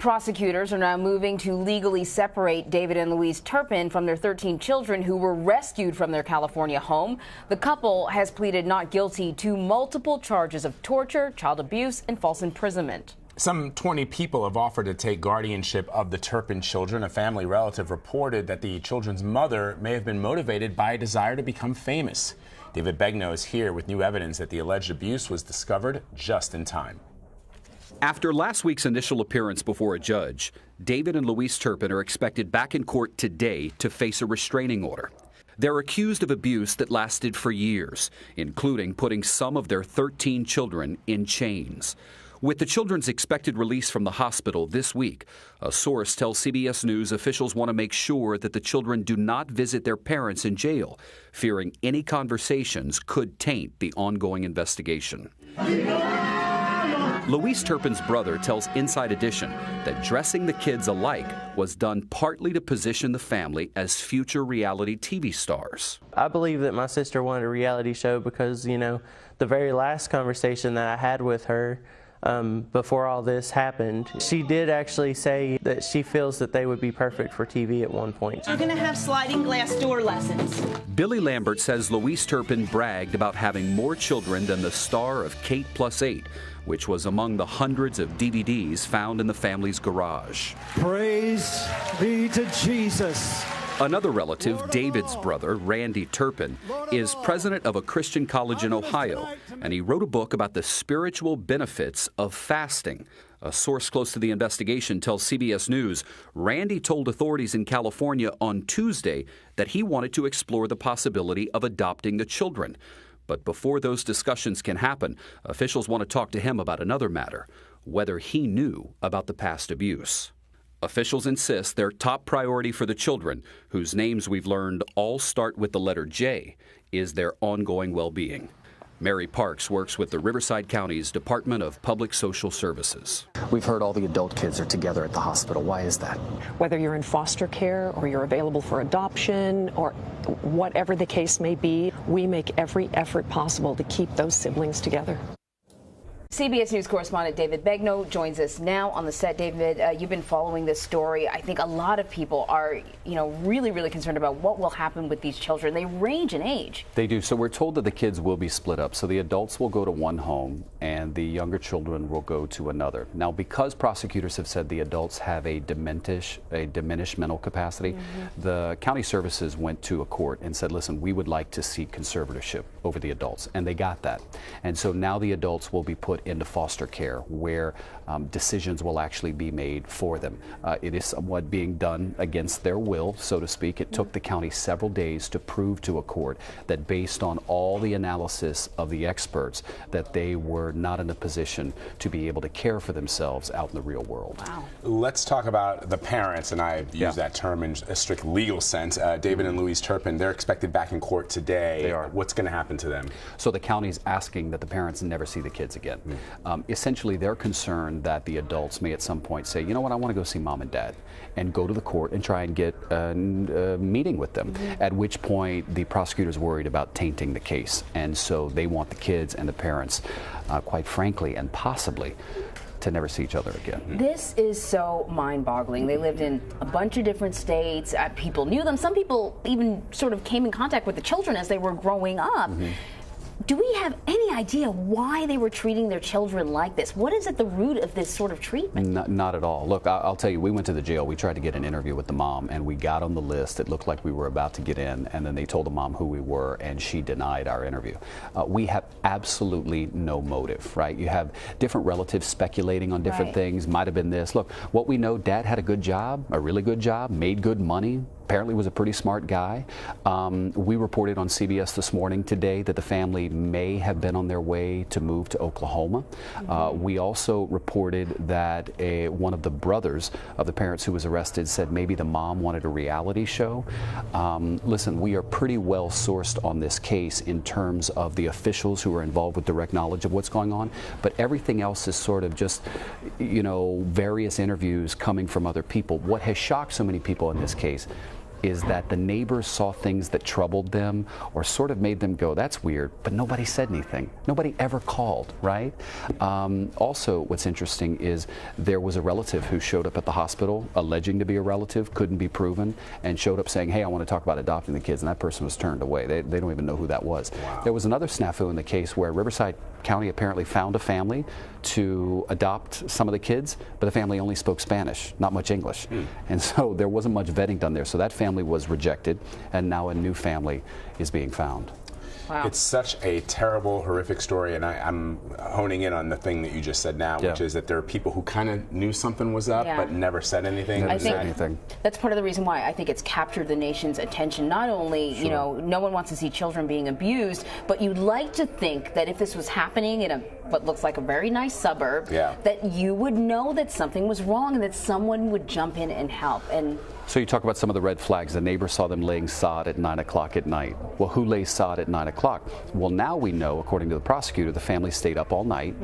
Prosecutors are now moving to legally separate David and Louise Turpin from their 13 children who were rescued from their California home. The couple has pleaded not guilty to multiple charges of torture, child abuse, and false imprisonment. Some 20 people have offered to take guardianship of the Turpin children. A family relative reported that the children's mother may have been motivated by a desire to become famous. David Begnaud is here with new evidence that the alleged abuse was discovered just in time. After last week's initial appearance before a judge, David and Louise Turpin are expected back in court today to face a restraining order. They're accused of abuse that lasted for years, including putting some of their 13 children in chains. With the children's expected release from the hospital this week, a source tells CBS News officials want to make sure that the children do not visit their parents in jail, fearing any conversations could taint the ongoing investigation. Louise Turpin's brother tells Inside Edition that dressing the kids alike was done partly to position the family as future reality TV stars. I believe that my sister wanted a reality show because, the very last conversation that I had with her before all this happened, she did actually say that she feels that they would be perfect for TV at one point. You're going to have sliding glass door lessons. Billy Lambert says Louise Turpin bragged about having more children than the star of Kate Plus 8, which was among the hundreds of DVDs found in the family's garage. Praise be to Jesus. Another relative, David's brother, Randy Turpin, is president of a Christian college in Ohio, and he wrote a book about the spiritual benefits of fasting. A source close to the investigation tells CBS News Randy told authorities in California on Tuesday that he wanted to explore the possibility of adopting the children. But before those discussions can happen, officials want to talk to him about another matter, whether he knew about the past abuse. Officials insist their top priority for the children, whose names we've learned all start with the letter J, is their ongoing well-being. Mary Parks works with the Riverside County's Department of Public Social Services. We've heard all the adult kids are together at the hospital. Why is that? Whether you're in foster care or you're available for adoption or whatever the case may be, we make every effort possible to keep those siblings together. CBS News correspondent David Begnaud joins us now on the set. David, you've been following this story. I think a lot of people are, really, really concerned about what will happen with these children. They range in age. They do. So we're told that the kids will be split up. So the adults will go to one home and the younger children will go to another. Now, because prosecutors have said the adults have a diminished mental capacity, the county services went to a court and said, listen, we would like to seek conservatorship over the adults. And they got that. And so now the adults will be put into foster care where decisions will actually be made for them. It is somewhat being done against their will, so to speak. It took the county several days to prove to a court that based on all the analysis of the experts that they were not in a position to be able to care for themselves out in the real world. Wow. Let's talk about the parents, and I use that term in a strict legal sense. David and Louise Turpin, they're expected back in court today. They are. What's going to happen to them? So the county's asking that the parents never see the kids again. Essentially, they're concerned that the adults may at some point say, you know what, I want to go see mom and dad, and go to the court and try and get a meeting with them, at which point the prosecutor's worried about tainting the case. And so they want the kids and the parents, quite frankly, and possibly, to never see each other again. This is so mind-boggling. They lived in a bunch of different states. People knew them. Some people even sort of came in contact with the children as they were growing up. Do we have any idea why they were treating their children like this? What is at the root of this sort of treatment? Not at all. Look, I'll tell you, we went to the jail. We tried to get an interview with the mom, and we got on the list. It looked like we were about to get in, and then they told the mom who we were, and she denied our interview. We have absolutely no motive, right? You have different relatives speculating on different things. Might have been this. Look, what we know, Dad had a good job, a really good job, made good money, apparently was a pretty smart guy. We reported on CBS this morning today that the family may have been on their way to move to Oklahoma. We also reported that one of the brothers of the parents who was arrested said maybe the mom wanted a reality show. Listen, we are pretty well sourced on this case in terms of the officials who are involved with direct knowledge of what's going on, but everything else is sort of just, various interviews coming from other people. What has shocked so many people in this case is that the neighbors saw things that troubled them or sort of made them go, that's weird, but nobody said anything. Nobody ever called, right? Also, what's interesting is there was a relative who showed up at the hospital alleging to be a relative, couldn't be proven, and showed up saying, hey, I want to talk about adopting the kids, and that person was turned away. They don't even know who that was. Wow. There was another snafu in the case where Riverside County apparently found a family to adopt some of the kids, but the family only spoke Spanish, not much English. And so there wasn't much vetting done there. So that family was rejected, and now a new family is being found. Wow. It's such a terrible, horrific story, and I'm honing in on the thing that you just said now, which is that there are people who kind of knew something was up, but never said anything. I think that's part of the reason why I think it's captured the nation's attention. Not only, you know, no one wants to see children being abused, but you'd like to think that if this was happening in what looks like a very nice suburb, that you would know that something was wrong and that someone would jump in and help. And so you talk about some of the red flags. The neighbor saw them laying sod at 9 o'clock at night. Well, who lays sod at 9 o'clock? Well, now we know, according to the prosecutor, the family stayed up all night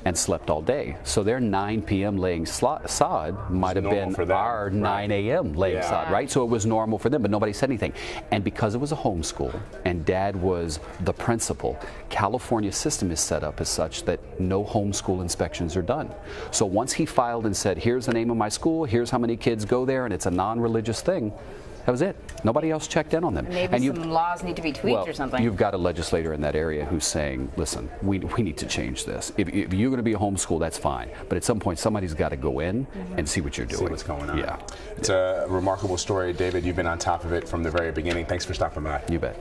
and slept all day. So their 9 p.m. laying sod might have been our 9 a.m. laying sod, right? So it was normal for them, but nobody said anything. And because it was a homeschool and Dad was the principal, California's system is set up as such that no homeschool inspections are done. So once he filed and said, here's the name of my school, here's how many kids go there, and it's a non-religious thing, that was it. Nobody else checked in on them. Maybe some laws need to be tweaked or something. You've got a legislator in that area who's saying, listen, we need to change this. If you're going to be a homeschool, that's fine. But at some point, somebody's got to go in and see what you're doing. See what's going on. Yeah. It's a remarkable story. David, you've been on top of it from the very beginning. Thanks for stopping by. You bet.